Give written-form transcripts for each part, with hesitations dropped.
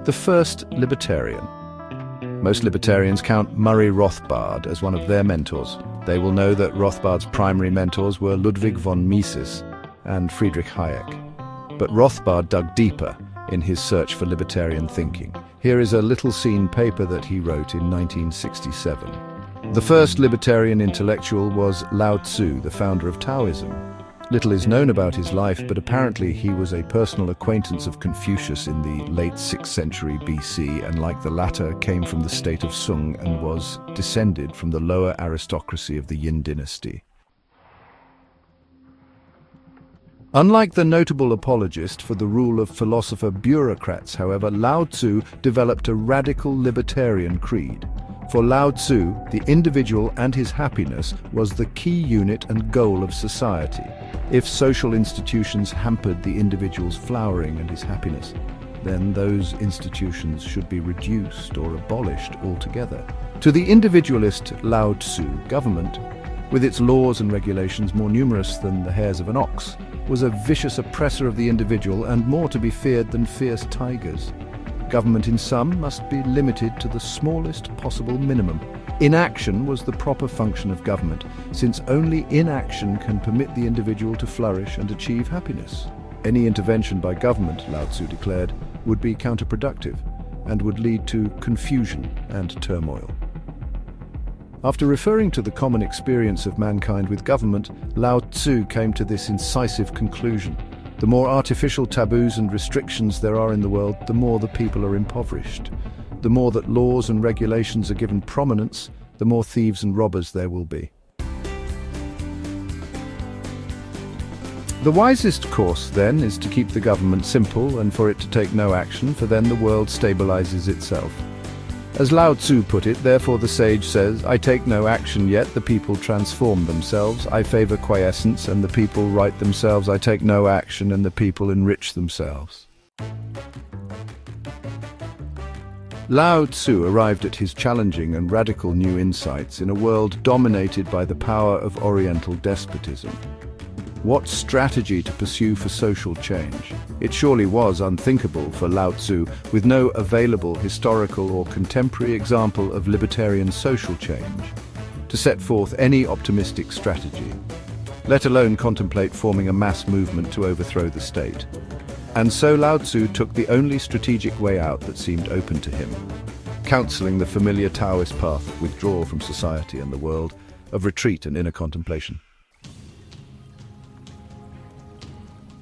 The First Libertarian. Most libertarians count Murray Rothbard as one of their mentors. They will know that Rothbard's primary mentors were Ludwig von Mises and Friedrich Hayek. But Rothbard dug deeper in his search for libertarian thinking. Here is a little-seen paper that he wrote in 1967. The first libertarian intellectual was Lao-tzu, the founder of Taoism. Little is known about his life, but apparently he was a personal acquaintance of Confucius in the late 6th century BC, and like the latter, came from the state of Sung and was descended from the lower aristocracy of the Yin dynasty. Unlike the notable apologist for the rule of philosopher bureaucrats, however, Lao-tzu developed a radical libertarian creed. For Lao-tzu, the individual and his happiness was the key unit and goal of society. If social institutions hampered the individual's flowering and his happiness, then those institutions should be reduced or abolished altogether. To the individualist Lao-tzu, government, with its laws and regulations more numerous than the hairs of an ox, was a vicious oppressor of the individual and more to be feared than fierce tigers. Government in sum must be limited to the smallest possible minimum. Inaction was the proper function of government, since only inaction can permit the individual to flourish and achieve happiness. Any intervention by government, Lao-tzu declared, would be counterproductive and would lead to confusion and turmoil. After referring to the common experience of mankind with government, Lao-tzu came to this incisive conclusion. The more artificial taboos and restrictions there are in the world, the more the people are impoverished. The more that laws and regulations are given prominence, the more thieves and robbers there will be. The wisest course, then, is to keep the government simple and for it to take no action, for then the world stabilizes itself. As Lao-tzu put it, therefore the sage says, I take no action yet, the people transform themselves. I favor quiescence and the people right themselves. I take no action and the people enrich themselves. Lao-tzu arrived at his challenging and radical new insights in a world dominated by the power of Oriental despotism. What strategy to pursue for social change? It surely was unthinkable for Lao-tzu, with no available historical or contemporary example of libertarian social change, to set forth any optimistic strategy, let alone contemplate forming a mass movement to overthrow the state. And so Lao-tzu took the only strategic way out that seemed open to him, counseling the familiar Taoist path of withdrawal from society and the world, of retreat and inner contemplation.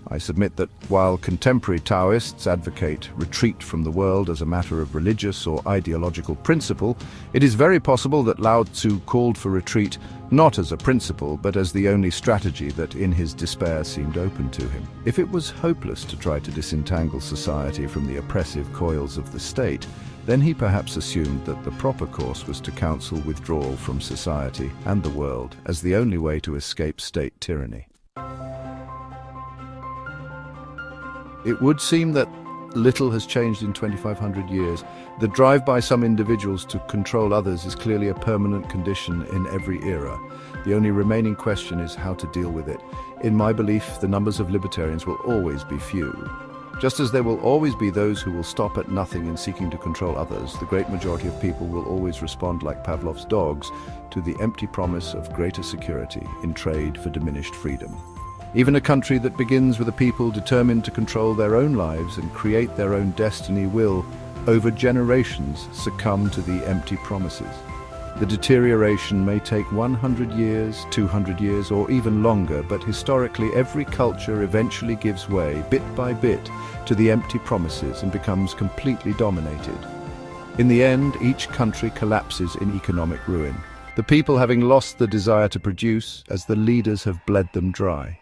I submit that while contemporary Taoists advocate retreat from the world as a matter of religious or ideological principle, it is very possible that Lao-tzu called for retreat not as a principle but as the only strategy that in his despair seemed open to him. If it was hopeless to try to disentangle society from the oppressive coils of the state, then he perhaps assumed that the proper course was to counsel withdrawal from society and the world as the only way to escape state tyranny. It would seem that little has changed in 2,500 years. The drive by some individuals to control others is clearly a permanent condition in every era. The only remaining question is how to deal with it. In my belief, the numbers of libertarians will always be few. Just as there will always be those who will stop at nothing in seeking to control others, the great majority of people will always respond like Pavlov's dogs to the empty promise of greater security in trade for diminished freedom. Even a country that begins with a people determined to control their own lives and create their own destiny will, over generations, succumb to the empty promises. The deterioration may take 100 years, 200 years, or even longer, but historically every culture eventually gives way, bit by bit, to the empty promises and becomes completely dominated. In the end, each country collapses in economic ruin, the people having lost the desire to produce as the leaders have bled them dry.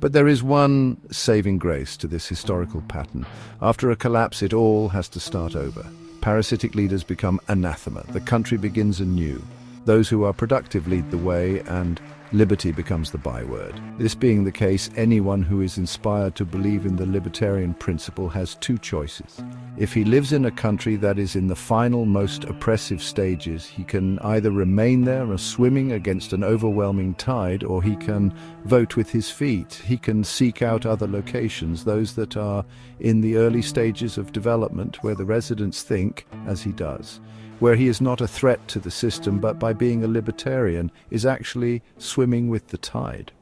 But there is one saving grace to this historical pattern. After a collapse, it all has to start over. Parasitic leaders become anathema. The country begins anew. Those who are productive lead the way, and liberty becomes the byword. This being the case, anyone who is inspired to believe in the libertarian principle has two choices. If he lives in a country that is in the final, most oppressive stages, he can either remain there swimming against an overwhelming tide, or he can vote with his feet. He can seek out other locations, those that are in the early stages of development, where the residents think, as he does, where he is not a threat to the system, but by being a libertarian is actually swimming with the tide.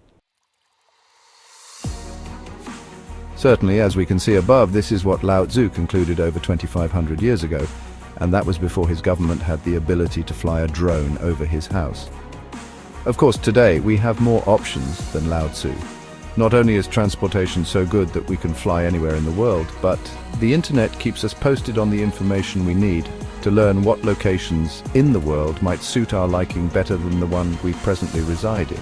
Certainly, as we can see above, this is what Lao-tzu concluded over 2,500 years ago, and that was before his government had the ability to fly a drone over his house. Of course, today we have more options than Lao-tzu. Not only is transportation so good that we can fly anywhere in the world, but the internet keeps us posted on the information we need to learn what locations in the world might suit our liking better than the one we presently reside in.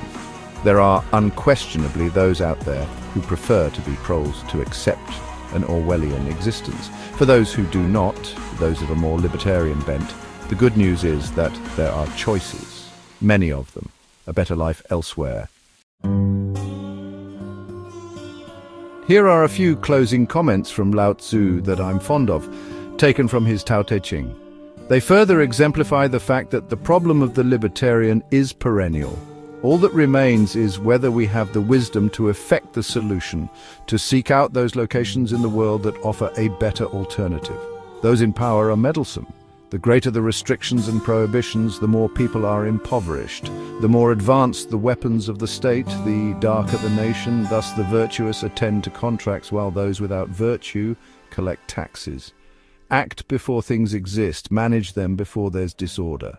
There are unquestionably those out there who prefer to be trolls, to accept an Orwellian existence. For those who do not, those of a more libertarian bent, the good news is that there are choices, many of them, a better life elsewhere. Here are a few closing comments from Lao-tzu that I'm fond of, taken from his Tao Te Ching. They further exemplify the fact that the problem of the libertarian is perennial. All that remains is whether we have the wisdom to effect the solution, to seek out those locations in the world that offer a better alternative. Those in power are meddlesome. The greater the restrictions and prohibitions, the more people are impoverished. The more advanced the weapons of the state, the darker the nation. Thus the virtuous attend to contracts, while those without virtue collect taxes. Act before things exist, manage them before there's disorder.